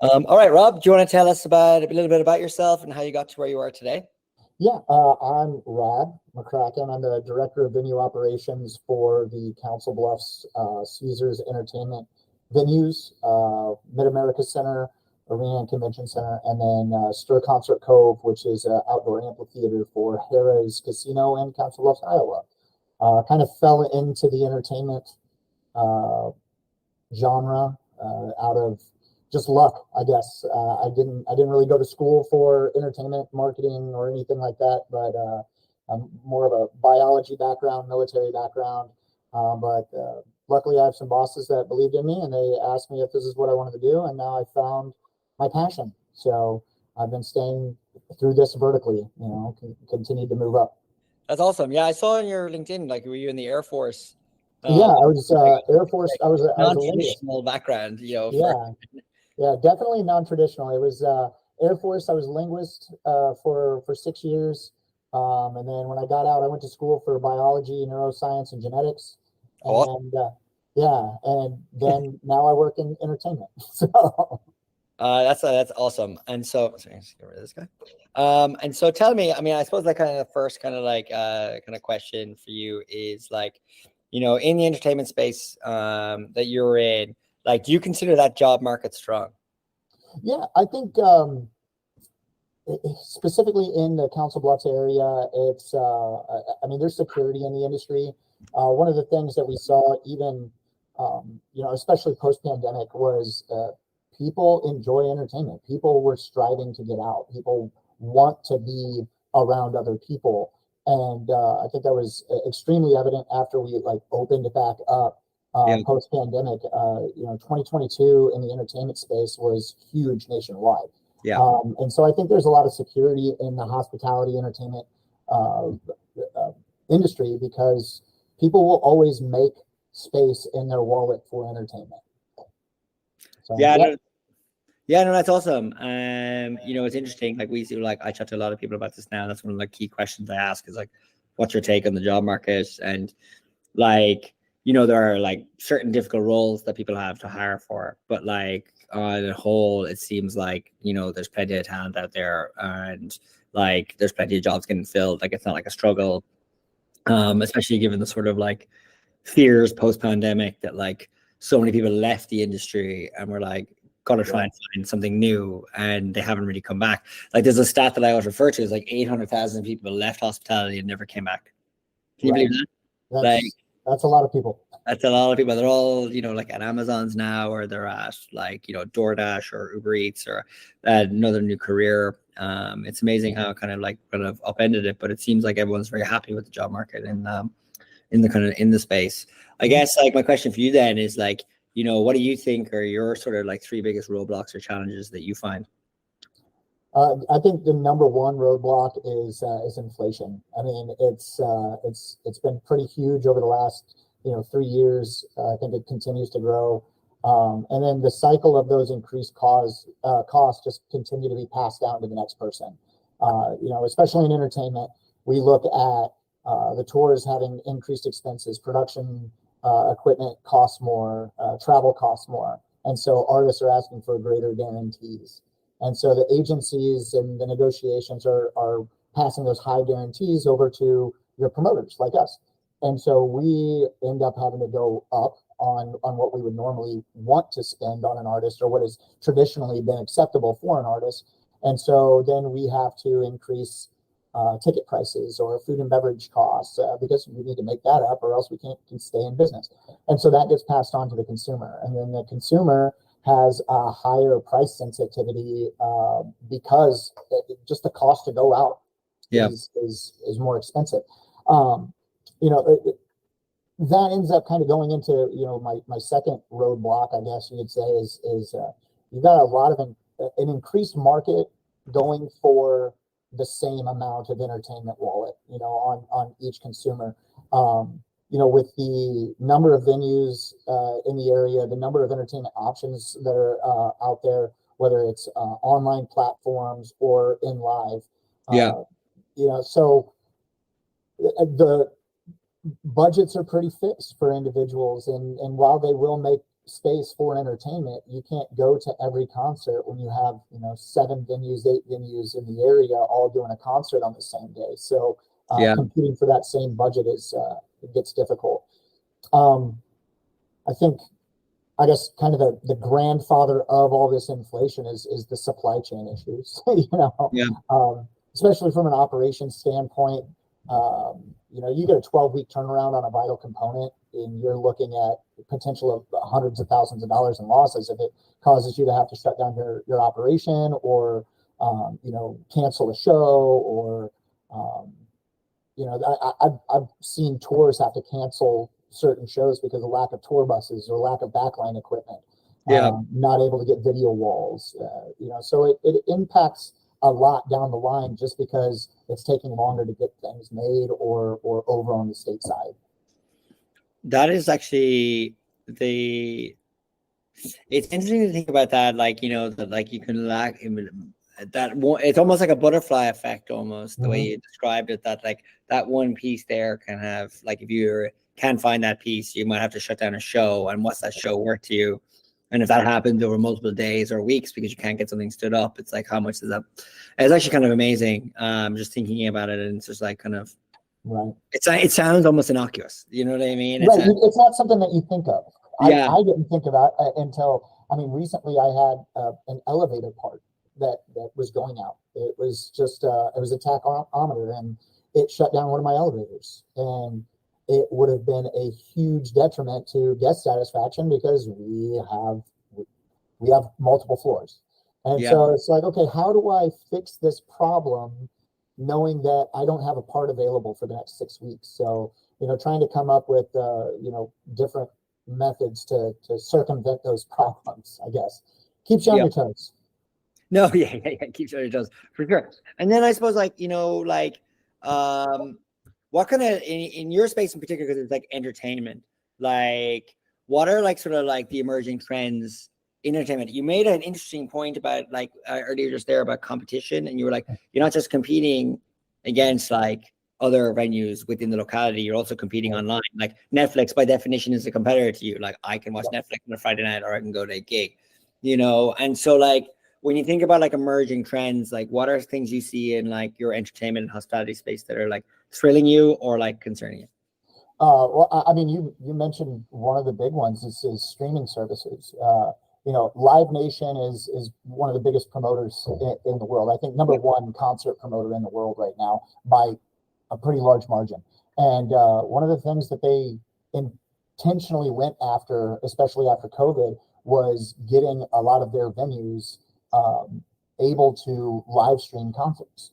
All right, Rob, do you want to tell us about a little bit about yourself and how you got to where you are today? Yeah, I'm McCracken. I'm the Director of Venue Operations for the Council Bluffs Caesars Entertainment venues, Mid-America Center, Arena and Convention Center, and then Stir Concert Cove, which is an outdoor amphitheater for Harrah's Casino in Council Bluffs, Iowa. Kind of fell into the entertainment uh, genre out of just luck, I guess. I didn't really go to school for entertainment marketing or anything like that, but I'm more of a biology background, military background. But luckily, I have some bosses that believed in me, and they asked me if this is what I wanted to do, and now I found my passion. So I've been staying through this vertically, continued to move up. That's awesome. Yeah, I saw on your LinkedIn, like, were you in the Air Force? Yeah, Um, I was Air Force. I was a linguist. non-traditional background, for Yeah, yeah, definitely non-traditional. It was Air Force. I was a linguist for 6 years, and then when I got out, I went to school for biology, neuroscience, and genetics, awesome. and yeah, and then now I work in entertainment. So That's awesome. And so, sorry, let's get rid of this guy. And so tell me, I mean, I suppose like kind of the first kind of like kind of question for you is like, in the entertainment space that you're in, like, do you consider that job market strong? yeah, I think specifically in the Council Bluffs area, it's I mean, there's security in the industry. One of the things that we saw, even especially post pandemic, was people enjoy entertainment. People were striving to get out. People want to be around other people, and I think that was extremely evident after we like opened back up Yeah. post pandemic. 2022 in the entertainment space was huge nationwide. Yeah. And so I think there's a lot of security in the hospitality entertainment uh, uh, industry because people will always make space in their wallet for entertainment. So, Yeah. Yeah, no, that's awesome. It's interesting. Like we see, like I chat to a lot of people about this now. That's one of the key questions I ask is like, what's your take on the job market? And like, there are like certain difficult roles that people have to hire for, but like on the whole, it seems like, there's plenty of talent out there and like there's plenty of jobs getting filled. Like it's not like a struggle, especially given the sort of like fears post-pandemic that like so many people left the industry and were like gonna try and find something new and they haven't really come back. Like there's a stat that I always refer to is like 800,000 people left hospitality and never came back. Can you believe that? That's a lot of people. That's a lot of people. They're all, like at Amazon's now, or they're at like, DoorDash or Uber Eats or another new career. It's amazing how kind of upended it, but it seems like everyone's very happy with the job market and in the space. I guess like my question for you then is like, what do you think are your sort of like three biggest roadblocks or challenges that you find? I think the number one roadblock is inflation. I mean, it's been pretty huge over the last 3 years. I think it continues to grow, and then the cycle of those increased costs just continue to be passed down to the next person. Especially in entertainment, we look at the tours having increased expenses, production equipment costs more, travel costs more, and so artists are asking for greater guarantees. And so the agencies and the negotiations are passing those high guarantees over to your promoters like us. And so we end up having to go up on what we would normally want to spend on an artist or what has traditionally been acceptable for an artist. And so then we have to increase ticket prices or food and beverage costs because we need to make that up or else we can't stay in business. And so that gets passed on to the consumer. And then the consumer has a higher price sensitivity because just the cost to go out is more expensive. That ends up kind of going into my second roadblock, I guess you could say, is you've got a lot of an increased market going for the same amount of entertainment wallet, on each consumer. With the number of venues in the area, the number of entertainment options that are out there, whether it's online platforms or in live. So the budgets are pretty fixed for individuals, and while they will make space for entertainment, you can't go to every concert when you have, 7 venues, 8 venues in the area all doing a concert on the same day. So competing for that same budget it gets difficult. I guess kind of the grandfather of all this inflation is the supply chain issues, especially from an operations standpoint. You get a 12-week turnaround on a vital component, and you're looking at the potential of hundreds of thousands of dollars in losses if it causes you to have to shut down your operation or, cancel a show or, I've seen tours have to cancel certain shows because of lack of tour buses or lack of backline equipment, not able to get video walls, so it impacts a lot down the line just because it's taking longer to get things made or over on the state side. That is actually it's interesting to think about that, that like you can lack that one. It's almost like a butterfly effect almost, the way you described it, that like that one piece there can have, like, if you can't find that piece, you might have to shut down a show, and what's that show worth to you? And if that happens over multiple days or weeks because you can't get something stood up, it's like, how much is that? It's actually kind of amazing. Just thinking about it, and it's just like kind of, right. It sounds almost innocuous. You know what I mean? Right. It's not something that you think of. I didn't think about until, recently I had an elevator part that was going out. It was just, it was a tachometer, and it shut down one of my elevators. And it would have been a huge detriment to guest satisfaction because we have multiple floors. And so it's like, okay, how do I fix this problem knowing that I don't have a part available for the next 6 weeks? So, trying to come up with, different methods to circumvent those problems, I guess. Keeps you on your toes. No, keeps you on your toes, for sure. And then I suppose, what kind of, in your space in particular, because it's like entertainment, like what are like sort of like the emerging trends in entertainment? You made an interesting point about, like, earlier just there about competition, and you were like, you're not just competing against like other venues within the locality, you're also competing online. Like Netflix by definition is a competitor to you. Like I can watch Netflix on a Friday night, or I can go to a gig, and so like when you think about like emerging trends, like what are things you see in like your entertainment and hospitality space that are like thrilling you or like concerning you? Well, you mentioned one of the big ones is streaming services. Live Nation is one of the biggest promoters in the world. I think number one concert promoter in the world right now by a pretty large margin. And one of the things that they intentionally went after, especially after COVID, was getting a lot of their venues able to live stream concerts.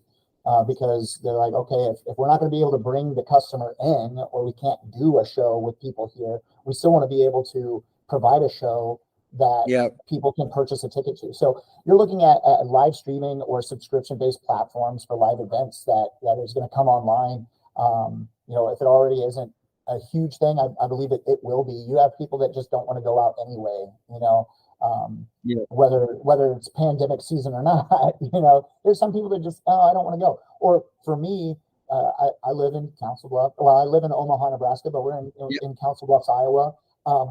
Because they're like, okay, if we're not going to be able to bring the customer in, or we can't do a show with people here, we still want to be able to provide a show that people can purchase a ticket to. So you're looking at live streaming or subscription-based platforms for live events that is going to come online. If it already isn't a huge thing, I believe it will be. You have people that just don't want to go out anyway, whether it's pandemic season or not. There's some people that just, I don't want to go. Or for me, I live in Council Bluffs. Well, I live in Omaha, Nebraska, but we're in Council Bluffs, Iowa.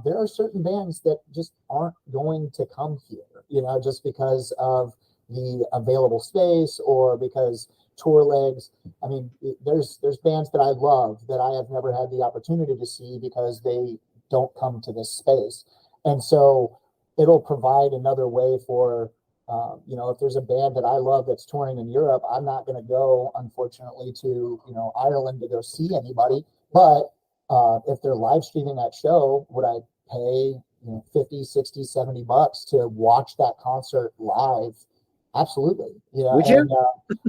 There are certain bands that just aren't going to come here, just because of the available space or because tour legs. There's bands that I love that I have never had the opportunity to see because they don't come to this space. And so it'll provide another way for, if there's a band that I love that's touring in Europe, I'm not going to go, unfortunately, to, Ireland to go see anybody. But if they're live streaming that show, would I pay, $50, $60, $70 to watch that concert live? Absolutely. Would you? And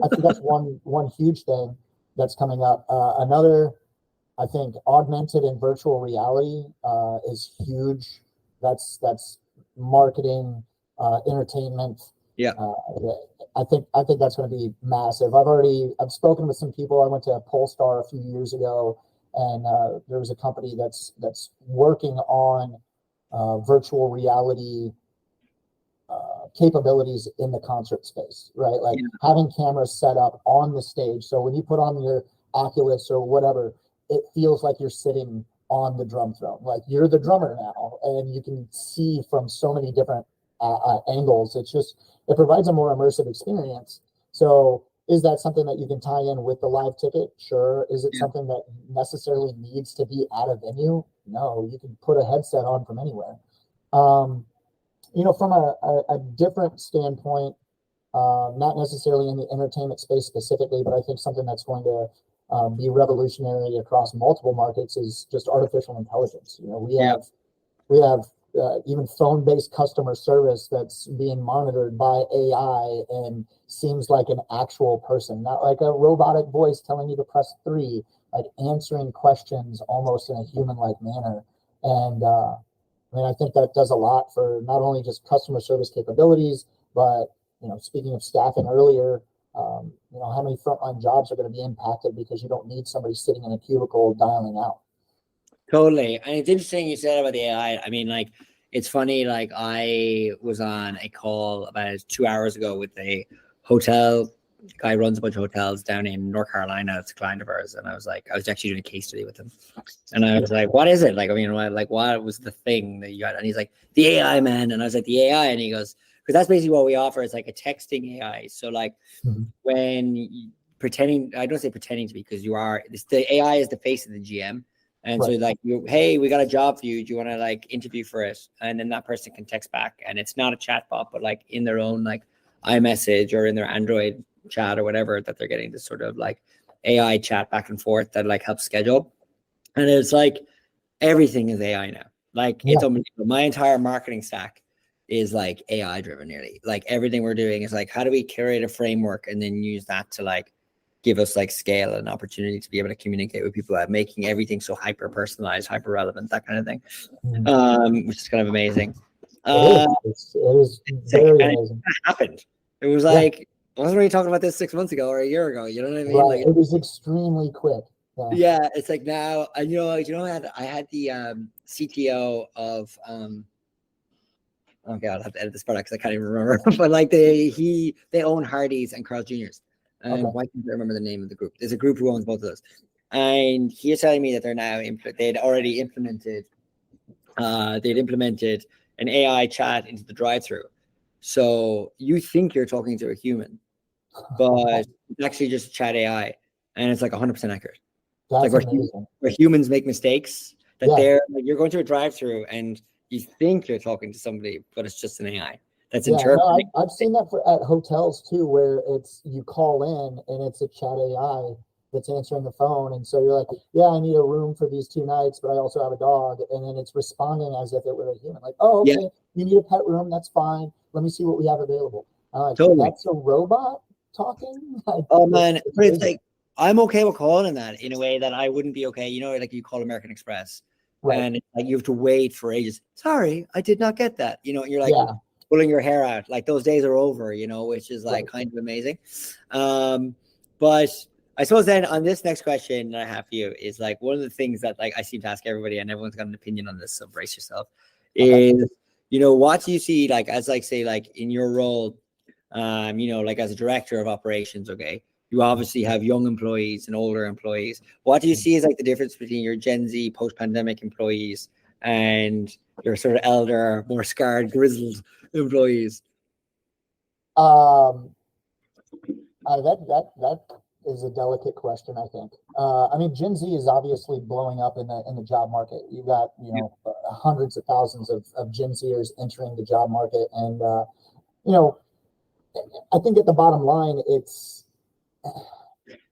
I think that's one huge thing that's coming up. Another, I think, augmented and virtual reality is huge. That's marketing, entertainment. I think that's going to be massive. I've spoken with some people. I went to Polestar a few years ago, and there was a company that's working on virtual reality capabilities in the concert space, right? Like having cameras set up on the stage. So when you put on your Oculus or whatever, it feels like you're sitting on the drum throne. Like you're the drummer now, and you can see from so many different angles. It provides a more immersive experience. So is that something that you can tie in with the live ticket? Sure. Is it something that necessarily needs to be at a venue? No, you can put a headset on from anywhere. From a different standpoint, not necessarily in the entertainment space specifically, but I think something that's going to be revolutionary across multiple markets is just artificial intelligence. We have even phone-based customer service that's being monitored by AI and seems like an actual person, not like a robotic voice telling you to press 3, like answering questions almost in a human-like manner. And I think that does a lot for not only just customer service capabilities, but speaking of staffing earlier, how many frontline jobs are going to be impacted because you don't need somebody sitting in a cubicle dialing out. Totally. And it's interesting you said about the AI. I mean, like, it's funny, like I was on a call about 2 hours ago with a hotel guy, runs a bunch of hotels down in North Carolina. It's a client of ours. And I was actually doing a case study with him. And I was like, what is it? Like, I mean, like, what was the thing that you got? And he's like, the AI, man. And I was like, the AI. And he goes, because that's basically what we offer. It's like a texting AI. So like when pretending, I don't say pretending to be, because the AI is the face of the GM. And so like, hey, we got a job for you. Do you want to like interview for it? And then that person can text back, and it's not a chat bot, but like in their own like iMessage or in their Android chat or whatever, that they're getting this sort of like AI chat back and forth that like helps schedule. And it's like everything is AI now. Like it's unbelievable. My entire marketing stack is like AI driven nearly. Like everything we're doing is like, how do we curate a framework and then use that to like give us like scale and opportunity to be able to communicate with people, at making everything so hyper personalized, hyper relevant, that kind of thing, which is kind of amazing. It is very amazing. It happened. It was like, I wasn't really talking about this 6 months ago or a year ago. You know what I mean? Right. Like, it was extremely quick. Yeah, it's like now, I had the CTO of okay, I'll have to edit this part because I can't even remember. But like they own Hardee's and Carl's Jr.'s. And why can't I remember the name of the group? There's a group who owns both of those. And he's telling me that they're now they'd already implemented an AI chat into the drive-through. So you think you're talking to a human, but it's actually just chat AI, and it's like 100% accurate. That's like amazing. Where humans make mistakes, that they're like, you're going to a drive-through and you think you're talking to somebody, but it's just an AI that's interpreting. No, I've seen that at hotels too, where you call in and it's a chat AI that's answering the phone, and so you're like, yeah, I need a room for these 2 nights, but I also have a dog, and then it's responding as if it were a human, like, oh, okay, you need a pet room, that's fine, let me see what we have available. Totally. That's a robot talking. Oh man, but it's like, I'm okay with calling that in a way that I wouldn't be okay. Like you call American Express, and it's like you have to wait for ages. Sorry, I did not get that. And you're like pulling your hair out. Like those days are over. Which is like kind of amazing. But I suppose then on this next question that I have for you is like one of the things that like I seem to ask everybody, and everyone's got an opinion on this, so brace yourself. Is what do you see like as like say like in your role, like as a director of operations? Okay. You obviously have young employees and older employees. What do you see as like the difference between your Gen Z post-pandemic employees and your sort of elder, more scarred, grizzled employees? That is a delicate question, I think. Gen Z is obviously blowing up in the job market. You've got hundreds of thousands of Gen Zers entering the job market, and I think at the bottom line,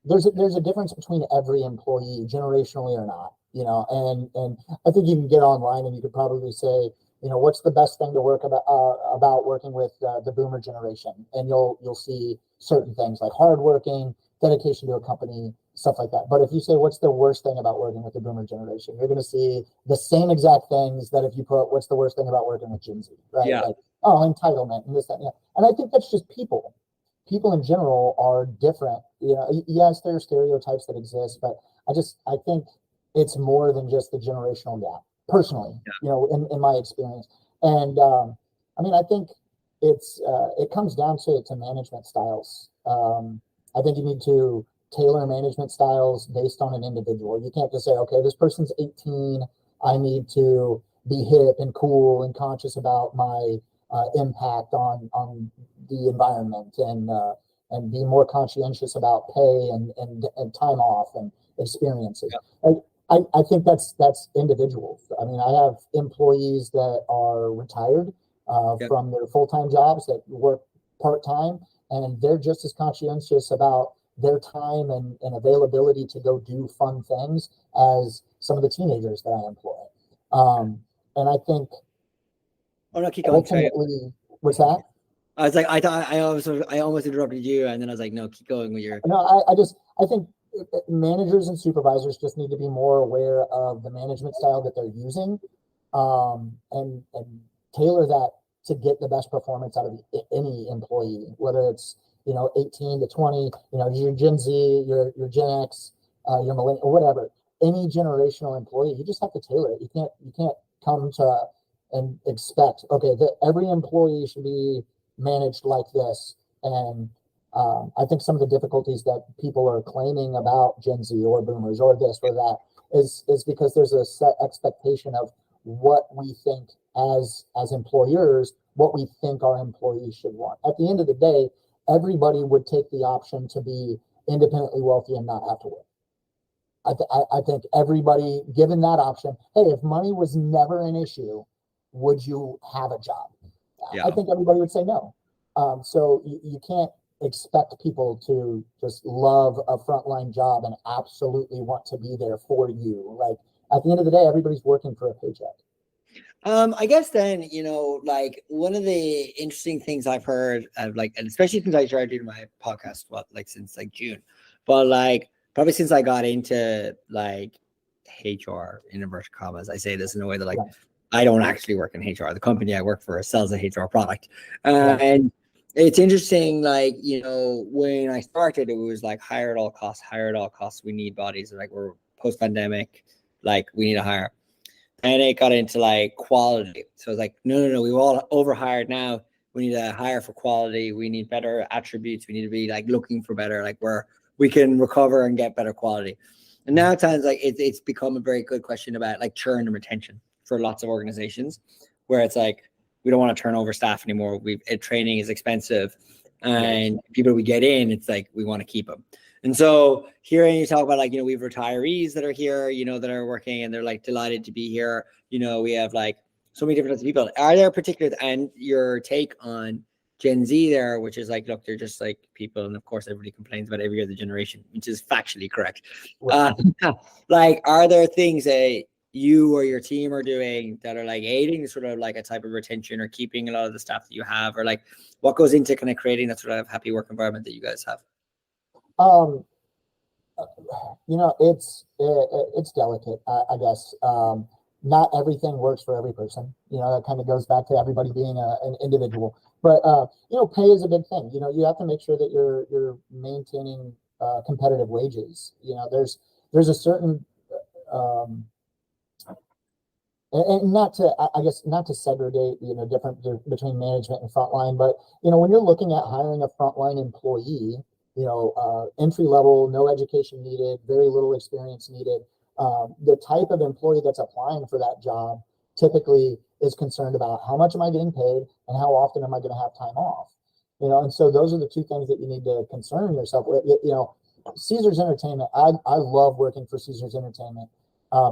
there's a difference between every employee, generationally or not, and I think you can get online and you could probably say, what's the best thing to work about working with the boomer generation, and you'll see certain things like hardworking, dedication to a company, stuff like that. But if you say what's the worst thing about working with the boomer generation, you're going to see the same exact things that if you put what's the worst thing about working with Gen Z, right? Yeah. Like, oh, entitlement and this, that, and I think that's just people. People in general are different. Yes, there are stereotypes that exist, but I think it's more than just the generational gap, personally, in my experience. And I think it comes down to management styles. I think you need to tailor management styles based on an individual. You can't just say, okay, this person's 18. I need to be hip and cool and conscious about my impact on the environment, and be more conscientious about pay and time off and experiences. Yeah. I think that's individuals. I mean, I have employees that are retired Yeah. from their full-time jobs that work part-time, and they're just as conscientious about their time and availability to go do fun things as some of the teenagers that I employ. And I think Oh no, keep going. Sorry. ultimately, what's that? I was like, I thought I almost interrupted you, and then I was like, no, keep going with your. No, I think managers and supervisors just need to be more aware of the management style that they're using, and tailor that to get the best performance out of any employee, whether it's 18 to 20, your Gen Z, your Gen X, your millennial, or whatever. Any generational employee, you just have to tailor it. You can't come to and expect, okay, that every employee should be managed like this. And I think some of the difficulties that people are claiming about Gen Z or boomers or this or that is because there's a set expectation of what we think as employers, what we think our employees should want. At the end of the day, everybody would take the option to be independently wealthy and not have to work. I think everybody, given that option, hey, if money was never an issue, would you have a job? Yeah. I think everybody would say no. So you can't expect people to just love a frontline job and absolutely want to be there for you. Like, at the end of the day, everybody's working for a paycheck. I guess then, like one of the interesting things I've heard of, like, and especially since I started doing my podcast, since like June, but like probably since I got into like HR in inverted commas, I say this in a way that like, I don't actually work in HR. The company I work for sells a HR product. And it's interesting, like, when I started, it was like hire at all costs. We need bodies. Like, we're post-pandemic, like we need to hire. And it got into like quality. So it's like, no, we've all overhired now. We need to hire for quality. We need better attributes. We need to be like looking for better, like where we can recover and get better quality. And now it sounds like it's become a very good question about like churn and retention for lots of organizations, where it's like, we don't want to turn over staff anymore. Training is expensive, and people we get in, it's like, we want to keep them. And so hearing you talk about like, we have retirees that are here, that are working, and they're like delighted to be here. We have like so many different types of people. Are there particular, and your take on Gen Z there, which is like, look, they're just like people. And of course, everybody complains about every other generation, which is factually correct. Like, are there things that you or your team are doing that are like aiding sort of like a type of retention or keeping a lot of the staff that you have, or like what goes into kind of creating that sort of happy work environment that you guys have? It's delicate, I guess. Not everything works for every person. That kind of goes back to everybody being an individual. But pay is a big thing. You have to make sure that you're maintaining competitive wages. There's a certain and not to segregate, different between management and frontline, but when you're looking at hiring a frontline employee, entry level, no education needed, very little experience needed. The type of employee that's applying for that job typically is concerned about how much am I getting paid and how often am I going to have time off. And so those are the two things that you need to concern yourself with. Caesars Entertainment, I love working for Caesars Entertainment.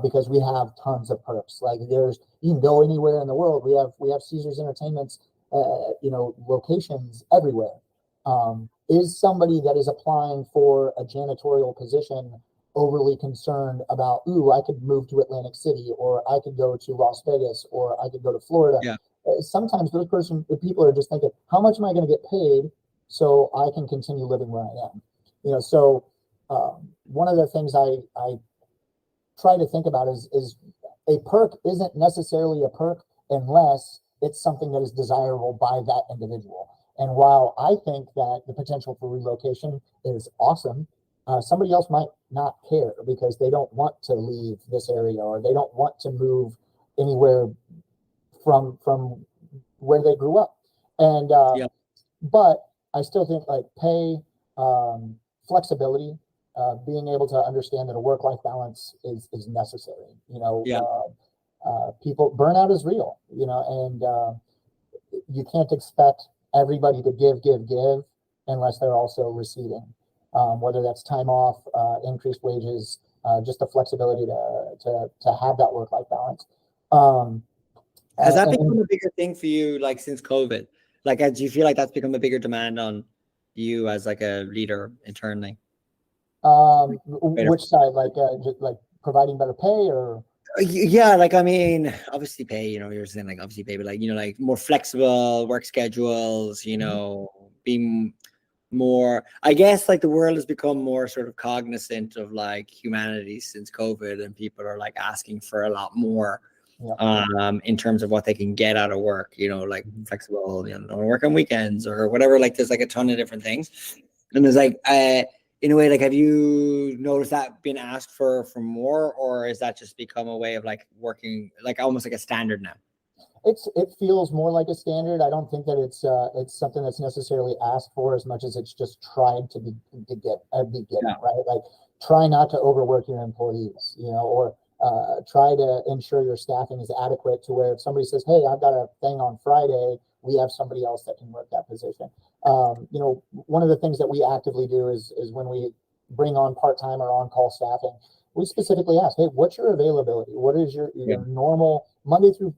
Because we have tons of perks. Like, you can go anywhere in the world. We have Caesars Entertainment's, locations everywhere. Is somebody that is applying for a janitorial position overly concerned about, I could move to Atlantic City, or I could go to Las Vegas, or I could go to Florida? Yeah. Sometimes the people are just thinking, how much am I going to get paid so I can continue living where I am? So one of the things I try to think about is a perk isn't necessarily a perk unless it's something that is desirable by that individual. And while I think that the potential for relocation is awesome, somebody else might not care because they don't want to leave this area, or they don't want to move anywhere from where they grew up. And but I still think like pay, flexibility, being able to understand that a work-life balance is necessary. people burnout is real, and you can't expect everybody to give unless they're also receiving, whether that's time off, increased wages, just the flexibility to have that work-life balance. Has that become a bigger thing for you, like since COVID? Like, do you feel like that's become a bigger demand on you as like a leader internally? Which side, just like providing better pay, or? Yeah, like, I mean, obviously pay, you're saying like obviously pay, but like, like more flexible work schedules, being more, I guess, like the world has become more sort of cognizant of like humanity since COVID, and people are like asking for a lot more. Yeah. In terms of what they can get out of work, like flexible, work on weekends or whatever. Like there's like a ton of different things, and there's like, in a way, like, have you noticed that being asked for more, or is that just become a way of like working, like almost like a standard now? It feels more like a standard. I don't think that it's something that's necessarily asked for as much as it's just tried to be given, yeah. Right? Like, try not to overwork your employees, or try to ensure your staffing is adequate to where if somebody says, hey, I've got a thing on Friday, we have somebody else that can work that position. One of the things that we actively do is when we bring on part-time or on-call staffing, we specifically ask, hey, what's your availability? What is your normal Monday through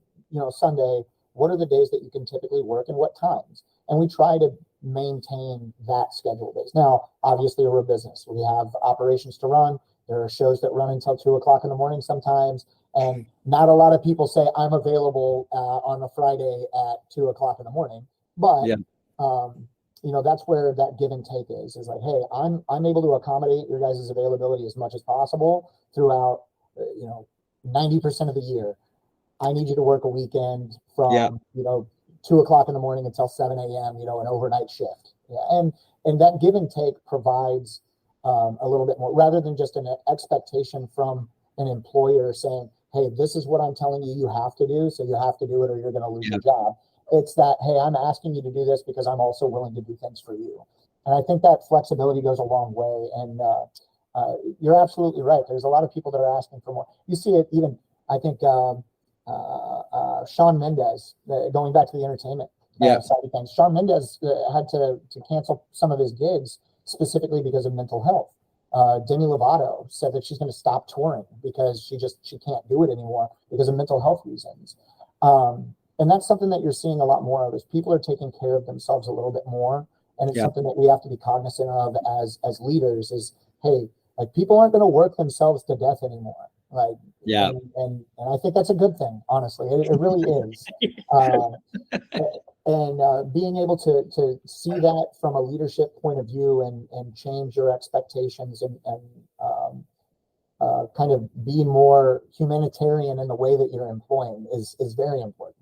Sunday? What are the days that you can typically work and what times? And we try to maintain that schedule base. Now, obviously, we're a business. We have operations to run. There are shows that run until 2 o'clock in the morning sometimes. And not a lot of people say I'm available on a Friday at 2 o'clock in the morning. But, that's where that give and take is like, hey, I'm able to accommodate your guys' availability as much as possible throughout, 90% of the year. I need you to work a weekend from, 2 o'clock in the morning until 7 a.m., an overnight shift. Yeah. And that give and take provides a little bit more, rather than just an expectation from an employer saying, hey, this is what I'm telling you, you have to do, so you have to do it or you're going to lose your job. It's that, hey, I'm asking you to do this because I'm also willing to do things for you. And I think that flexibility goes a long way. And you're absolutely right. There's a lot of people that are asking for more. You see it even, I think, Shawn Mendes, going back to the entertainment side of things. Shawn Mendes had to cancel some of his gigs specifically because of mental health. Demi Lovato said that she's going to stop touring because she can't do it anymore because of mental health reasons. And that's something that you're seeing a lot more of, is people are taking care of themselves a little bit more. And it's something that we have to be cognizant of as leaders is, hey, like, people aren't going to work themselves to death anymore. Like, and I think that's a good thing, honestly. It really is. And being able to see that from a leadership point of view and change your expectations and kind of be more humanitarian in the way that you're employing is very important.